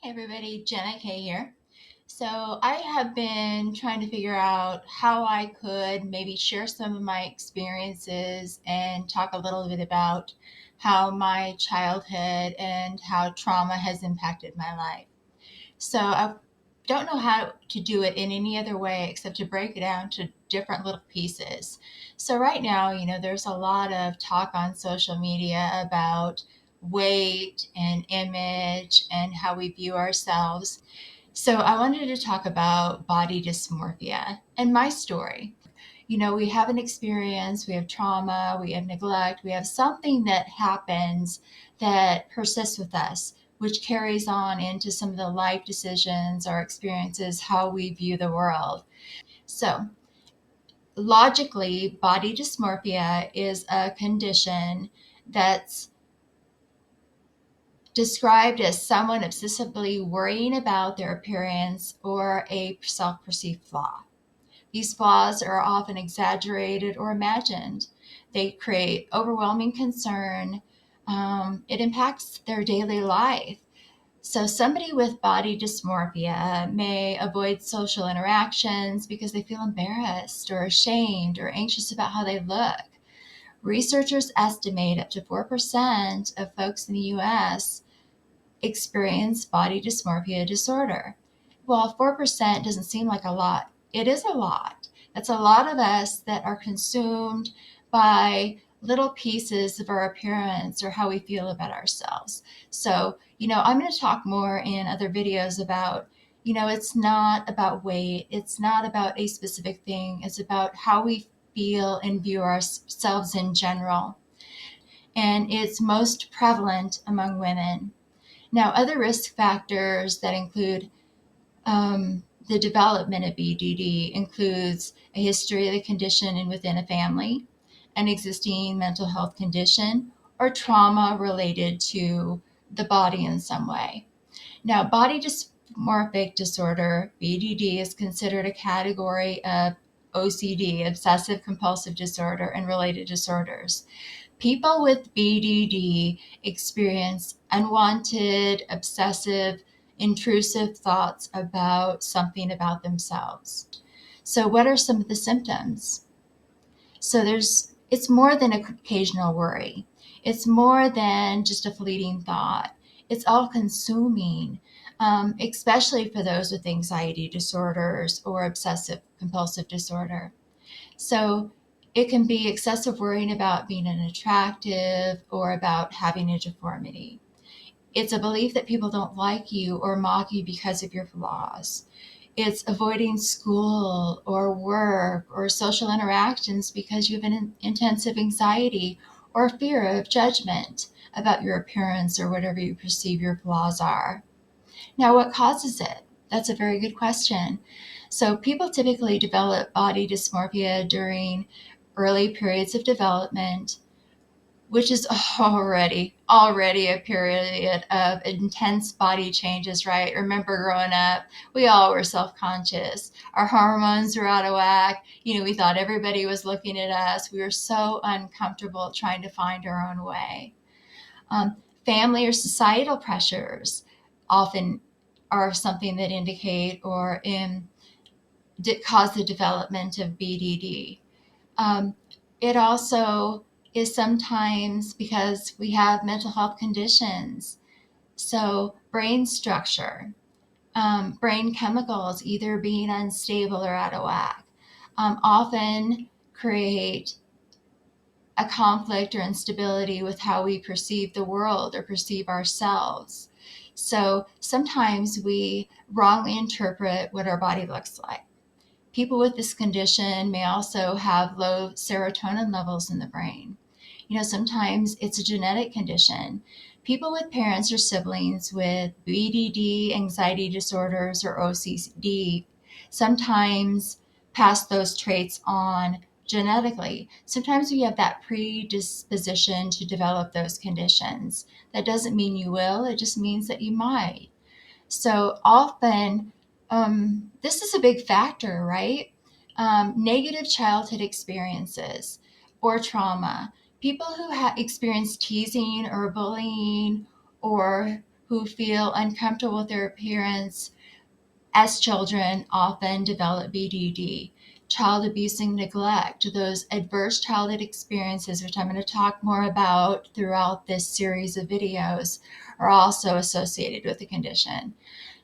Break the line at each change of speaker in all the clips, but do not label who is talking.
Hey everybody, JennaK here. So I have been trying to figure out how I could maybe share some of my experiences and talk a little bit about how my childhood and how trauma has impacted my life. So I don't know how to do it in any other way except to break it down to different little pieces. So right now, there's a lot of talk on social media about weight and image and how we view ourselves. So I wanted to talk about body dysmorphia and my story. We have an experience, we have trauma, we have neglect, we have something that happens that persists with us, which carries on into some of the life decisions, our experiences, how we view the world. So, logically, body dysmorphia is a condition that's described as someone obsessively worrying about their appearance or a self perceived flaw. These flaws are often exaggerated or imagined. They create overwhelming concern. It impacts their daily life. So, somebody with body dysmorphia may avoid social interactions because they feel embarrassed or ashamed or anxious about how they look. Researchers estimate up to 4% of folks in the US experience body dysmorphia disorder. Well, 4% doesn't seem like a lot. It is a lot. That's a lot of us that are consumed by little pieces of our appearance or how we feel about ourselves. So, I'm going to talk more in other videos about, it's not about weight, it's not about a specific thing, it's about how we feel and view ourselves in general. And it's most prevalent among women. Now, other risk factors that include the development of BDD includes a history of the condition and within a family, an existing mental health condition, or trauma related to the body in some way. Now, body dysmorphic disorder, BDD, is considered a category of OCD, obsessive compulsive disorder, and related disorders. People with BDD experience unwanted, obsessive, intrusive thoughts about something about themselves. So, what are some of the symptoms? So, it's more than an occasional worry. It's more than just a fleeting thought. It's all consuming, especially for those with anxiety disorders or obsessive compulsive disorder. So it can be excessive worrying about being unattractive or about having a deformity. It's a belief that people don't like you or mock you because of your flaws. It's avoiding school or work or social interactions because you have an intensive anxiety or fear of judgment about your appearance or whatever you perceive your flaws are. Now, what causes it? That's a very good question. So, people typically develop body dysmorphia during early periods of development, which is already a period of intense body changes, right? Remember growing up, we all were self-conscious. Our hormones were out of whack. We thought everybody was looking at us. We were so uncomfortable trying to find our own way. Family or societal pressures often are something that indicate or cause the development of BDD. Um, it also is sometimes because we have mental health conditions. So, brain structure, brain chemicals either being unstable or out of whack, often create a conflict or instability with how we perceive the world or perceive ourselves. So sometimes we wrongly interpret what our body looks like. People with this condition may also have low serotonin levels in the brain. Sometimes it's a genetic condition. People with parents or siblings with BDD, anxiety disorders, or OCD sometimes pass those traits on genetically. Sometimes we have that predisposition to develop those conditions. That doesn't mean you will, it just means that you might. So often, this is a big factor, right? Negative childhood experiences or trauma. People who experience teasing or bullying or who feel uncomfortable with their appearance as children often develop BDD. Child abuse and neglect, those adverse childhood experiences, which I'm going to talk more about throughout this series of videos, are also associated with the condition.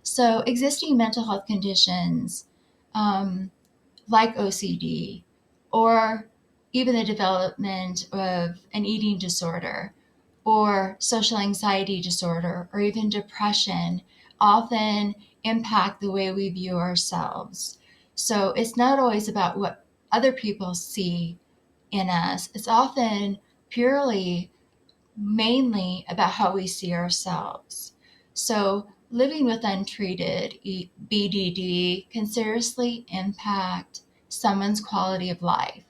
So, existing mental health conditions like OCD, or even the development of an eating disorder, or social anxiety disorder, or even depression, often impact the way we view ourselves. So it's not always about what other people see in us, it's often purely, mainly about how we see ourselves. So living with untreated BDD can seriously impact someone's quality of life.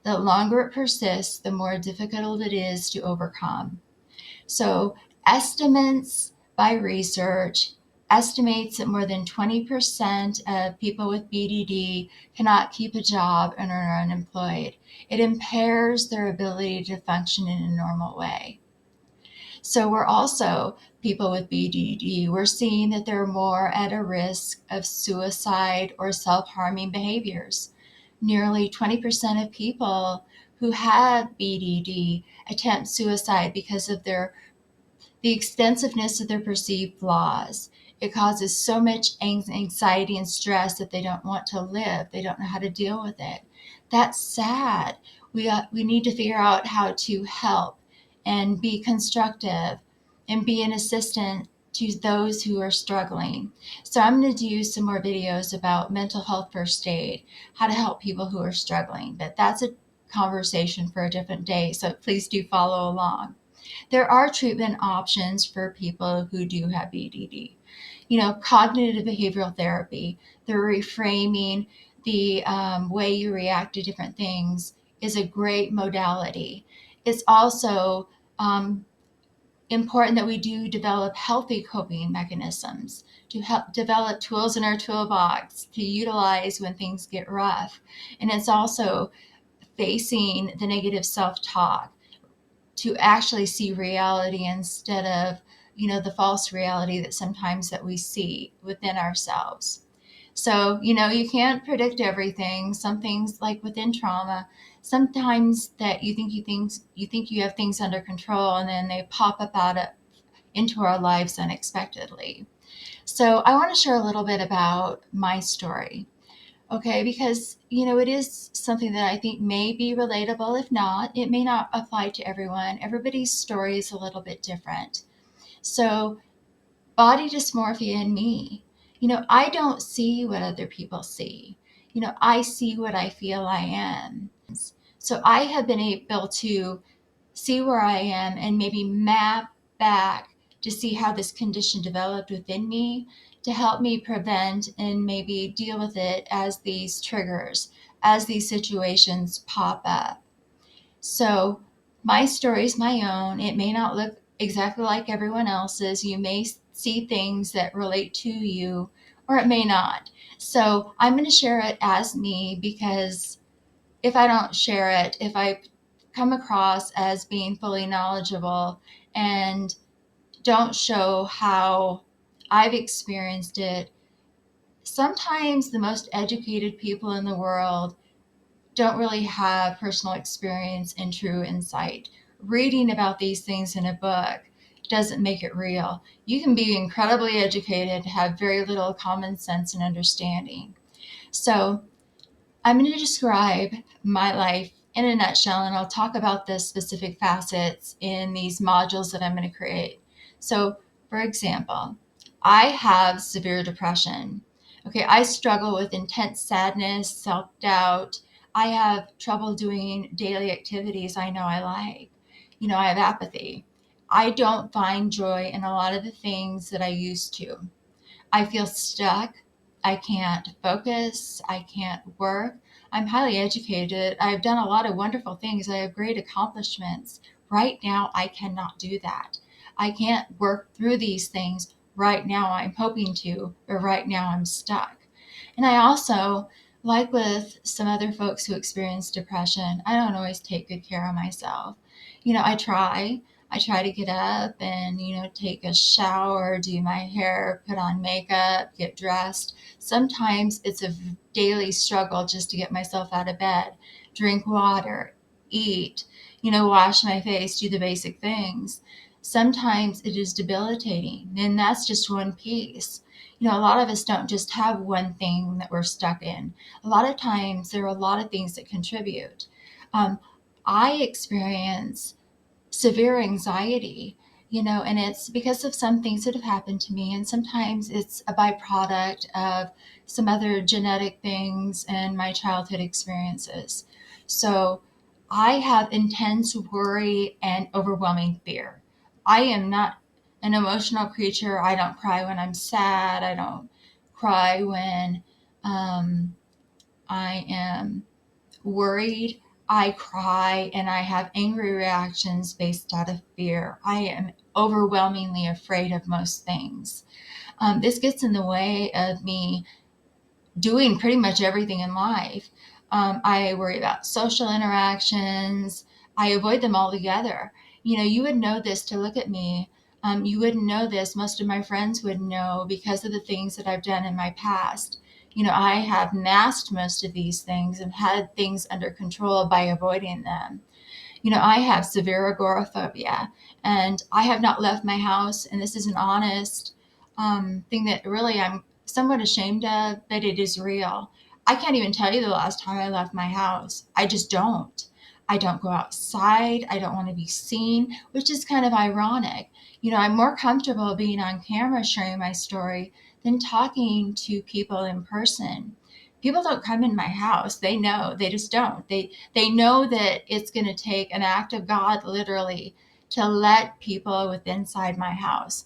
The longer it persists, the more difficult it is to overcome. So estimates by research estimates that more than 20% of people with BDD cannot keep a job and are unemployed. It impairs their ability to function in a normal way. So we're also, people with BDD, we're seeing that they're more at a risk of suicide or self-harming behaviors. Nearly 20% of people who have BDD attempt suicide because of the extensiveness of their perceived flaws. It causes so much anxiety and stress that they don't want to live. They don't know how to deal with it. That's sad. We need to figure out how to help and be constructive and be an assistant to those who are struggling. So I'm going to do some more videos about mental health first aid, how to help people who are struggling. But that's a conversation for a different day. So please do follow along. There are treatment options for people who do have BDD. Cognitive behavioral therapy, the reframing, the way you react to different things is a great modality. It's also important that we do develop healthy coping mechanisms, to help develop tools in our toolbox to utilize when things get rough. And it's also facing the negative self-talk, to actually see reality instead of the false reality that sometimes that we see within ourselves. So you can't predict everything. Some things, like within trauma, sometimes that you think you have things under control, and then they pop up into our lives unexpectedly. So I want to share a little bit about my story. Okay, because it is something that I think may be relatable. If not, it may not apply to everyone. Everybody's story is a little bit different. So, body dysmorphia in me, I don't see what other people see. I see what I feel I am. So, I have been able to see where I am and maybe map back to see how this condition developed within me, to help me prevent and maybe deal with it as these triggers, as these situations pop up. So my story is my own. It may not look exactly like everyone else's. You may see things that relate to you, or it may not. So I'm going to share it as me, because if I don't share it, if I come across as being fully knowledgeable and don't show how I've experienced it, sometimes the most educated people in the world don't really have personal experience and true insight. Reading about these things in a book doesn't make it real. You can be incredibly educated, have very little common sense and understanding. So I'm going to describe my life in a nutshell, and I'll talk about the specific facets in these modules that I'm going to create. So, for example, I have severe depression. Okay, I struggle with intense sadness, self-doubt. I have trouble doing daily activities I know I like. I have apathy. I don't find joy in a lot of the things that I used to. I feel stuck. I can't focus. I can't work. I'm highly educated. I've done a lot of wonderful things. I have great accomplishments. Right now, I cannot do that. I can't work through these things right now. I'm hoping to, but right now I'm stuck. And I also, like with some other folks who experience depression, I don't always take good care of myself. I try. I try to get up and, take a shower, do my hair, put on makeup, get dressed. Sometimes it's a daily struggle just to get myself out of bed, drink water, eat, wash my face, do the basic things. Sometimes it is debilitating, and that's just one piece. A lot of us don't just have one thing that we're stuck in. A lot of times there are a lot of things that contribute. Um, I experience severe anxiety, and it's because of some things that have happened to me. And sometimes it's a byproduct of some other genetic things and my childhood experiences. So I have intense worry and overwhelming fear. I am not an emotional creature. I don't cry when I'm sad. I don't cry when um, I am worried. I cry and I have angry reactions based out of fear. I am overwhelmingly afraid of most things. This gets in the way of me doing pretty much everything in life. I worry about social interactions. I avoid them altogether. You would know this to look at me. You wouldn't know this. Most of my friends would know because of the things that I've done in my past. I have masked most of these things and had things under control by avoiding them. I have severe agoraphobia, and I have not left my house. And this is an honest thing that really I'm somewhat ashamed of, but it is real. I can't even tell you the last time I left my house. I just don't. I don't go outside. I don't want to be seen, which is kind of ironic. I'm more comfortable being on camera sharing my story than talking to people in person. People don't come in my house. They know. They just don't. They know that it's going to take an act of God, literally, to let people within inside my house.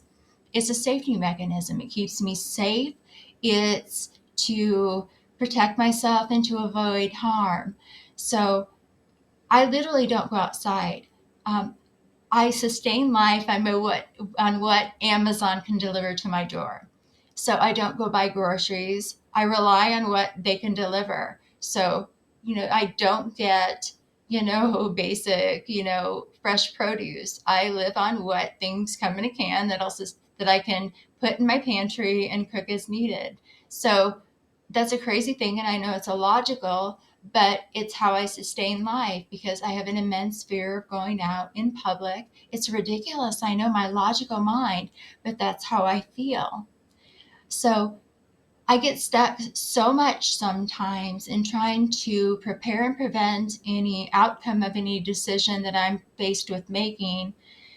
It's a safety mechanism. It keeps me safe. It's to protect myself and to avoid harm. So I literally don't go outside. Um, I sustain life on what Amazon can deliver to my door. So I don't go buy groceries. I rely on what they can deliver. So, I don't get, basic, fresh produce. I live on what things come in a can that I can put in my pantry and cook as needed. So that's a crazy thing, and I know it's illogical, but it's how I sustain life because I have an immense fear of going out in public. It's ridiculous. I know, my logical mind, but that's how I feel. So I get stuck so much sometimes in trying to prepare and prevent any outcome of any decision that I'm faced with making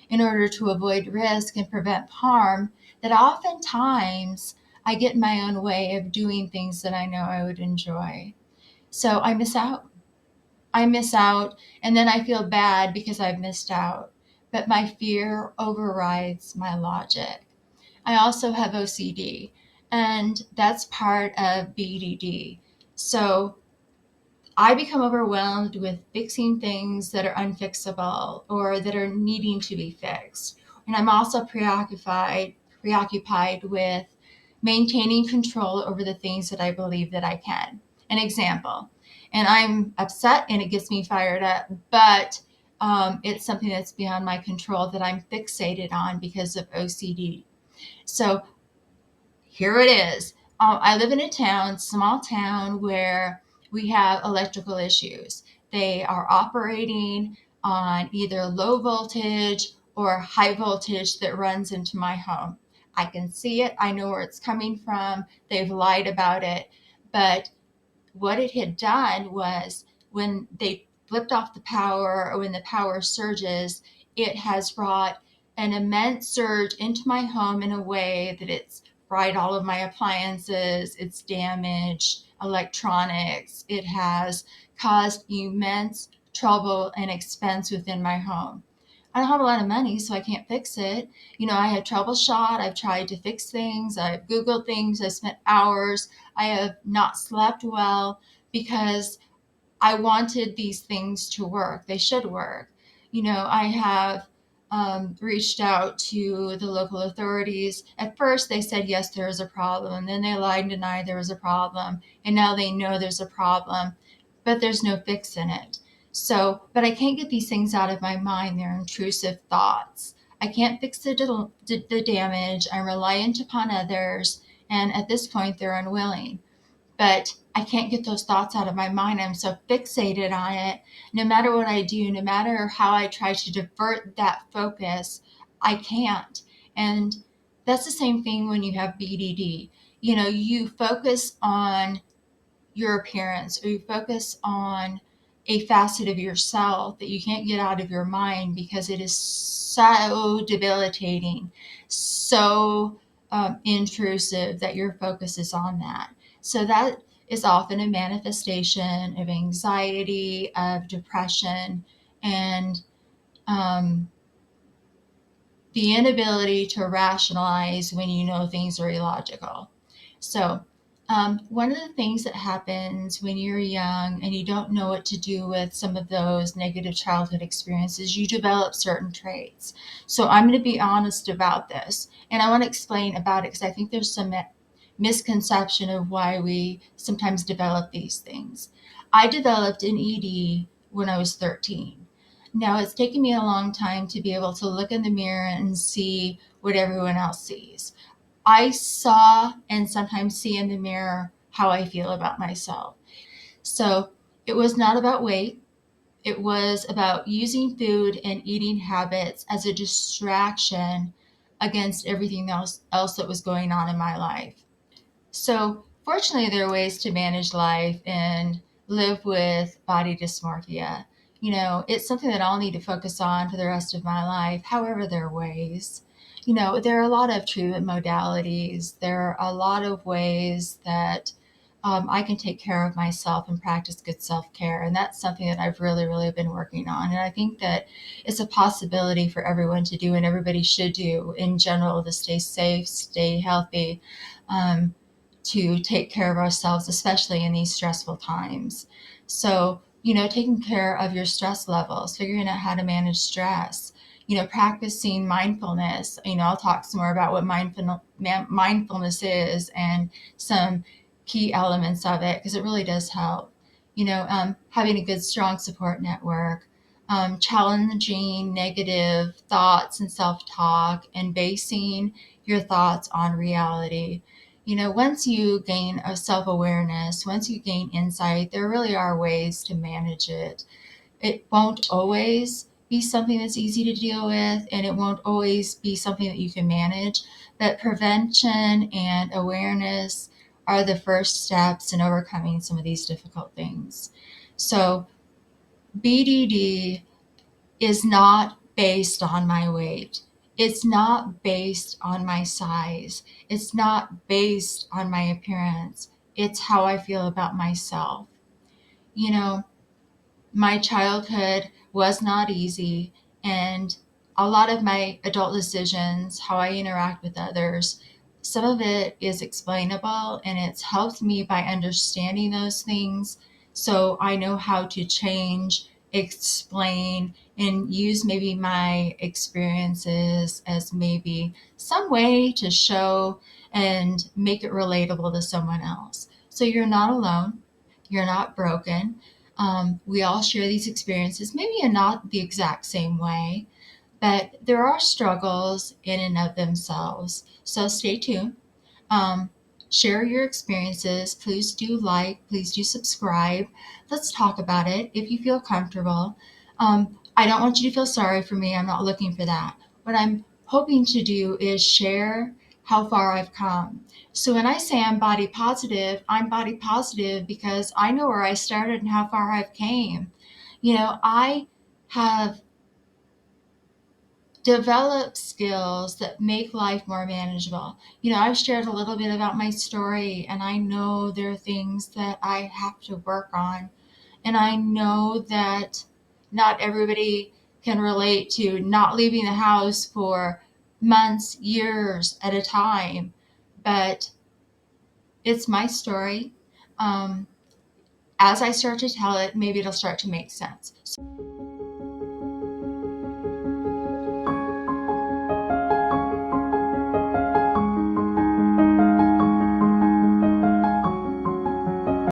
in order to avoid risk and prevent harm that oftentimes I get in my own way of doing things that I know I would enjoy. So I miss out. I miss out, and then I feel bad because I've missed out. But my fear overrides my logic. I also have OCD, and that's part of BDD. So I become overwhelmed with fixing things that are unfixable or that are needing to be fixed. And I'm also preoccupied with maintaining control over the things that I believe that I can. An example, and I'm upset and it gets me fired up, but it's something that's beyond my control that I'm fixated on because of OCD. So here it is. I live in a town, small town, where we have electrical issues. They are operating on either low voltage or high voltage that runs into my home. I can see it. I know where it's coming from. They've lied about it. But what it had done was when they flipped off the power or when the power surges, it has brought an immense surge into my home in a way that it's fried all of my appliances, it's damaged electronics, it has caused immense trouble and expense within my home. I don't have a lot of money, so I can't fix it. I have troubleshot. I've tried to fix things. I've Googled things. I spent hours. I have not slept well because I wanted these things to work. They should work. I have reached out to the local authorities. At first, they said, yes, there is a problem. Then they lied and denied there was a problem. And now they know there's a problem, but there's no fix in it. But I can't get these things out of my mind. They're intrusive thoughts. I can't fix the damage. I'm reliant upon others. And at this point, they're unwilling. But I can't get those thoughts out of my mind. I'm so fixated on it. No matter what I do, no matter how I try to divert that focus, I can't. And that's the same thing when you have BDD. You focus on your appearance, or you focus on a facet of yourself that you can't get out of your mind because it is so debilitating, so intrusive, that your focus is on that. So that is often a manifestation of anxiety, of depression, and um, the inability to rationalize when you know things are illogical. So, one of the things that happens when you're young and you don't know what to do with some of those negative childhood experiences, you develop certain traits. So, I'm going to be honest about this, and I want to explain about it because I think there's some misconception of why we sometimes develop these things. I developed an ED when I was 13. Now, it's taken me a long time to be able to look in the mirror and see what everyone else sees. I saw and sometimes see in the mirror how I feel about myself. So it was not about weight. It was about using food and eating habits as a distraction against everything else that was going on in my life. So, fortunately, there are ways to manage life and live with body dysmorphia. It's something that I'll need to focus on for the rest of my life. However, there are ways. There are a lot of treatment modalities. There are a lot of ways that I can take care of myself and practice good self care. And that's something that I've really, really been working on. And I think that it's a possibility for everyone to do, and everybody should do in general, to stay safe, stay healthy. To take care of ourselves, especially in these stressful times. So, taking care of your stress levels, figuring out how to manage stress, practicing mindfulness. I'll talk some more about what mindfulness is and some key elements of it because it really does help. Having a good, strong support network, challenging negative thoughts and self talk, and basing your thoughts on reality. Once you gain a self awareness, once you gain insight, there really are ways to manage it. It won't always be something that's easy to deal with, and it won't always be something that you can manage. But prevention and awareness are the first steps in overcoming some of these difficult things. So, BDD is not based on my weight. It's not based on my size. It's not based on my appearance. It's how I feel about myself. You know, my childhood was not easy, and a lot of my adult decisions, how I interact with others, some of it is explainable, and it's helped me by understanding those things so I know how to change, explain, and use maybe my experiences as maybe some way to show and make it relatable to someone else. So you're not alone, you're not broken. We all share these experiences, maybe in not the exact same way, but there are struggles in and of themselves. So stay tuned. Um, Share your experiences. Please do like, please do subscribe. Let's talk about it if you feel comfortable. I don't want you to feel sorry for me. I'm not looking for that. What I'm hoping to do is share how far I've come. So when I say I'm body positive because I know where I started and how far I've came. I have develop skills that make life more manageable. I've shared a little bit about my story, and I know there are things that I have to work on. And I know that not everybody can relate to not leaving the house for months, years at a time, but it's my story. As I start to tell it, maybe it'll start to make sense.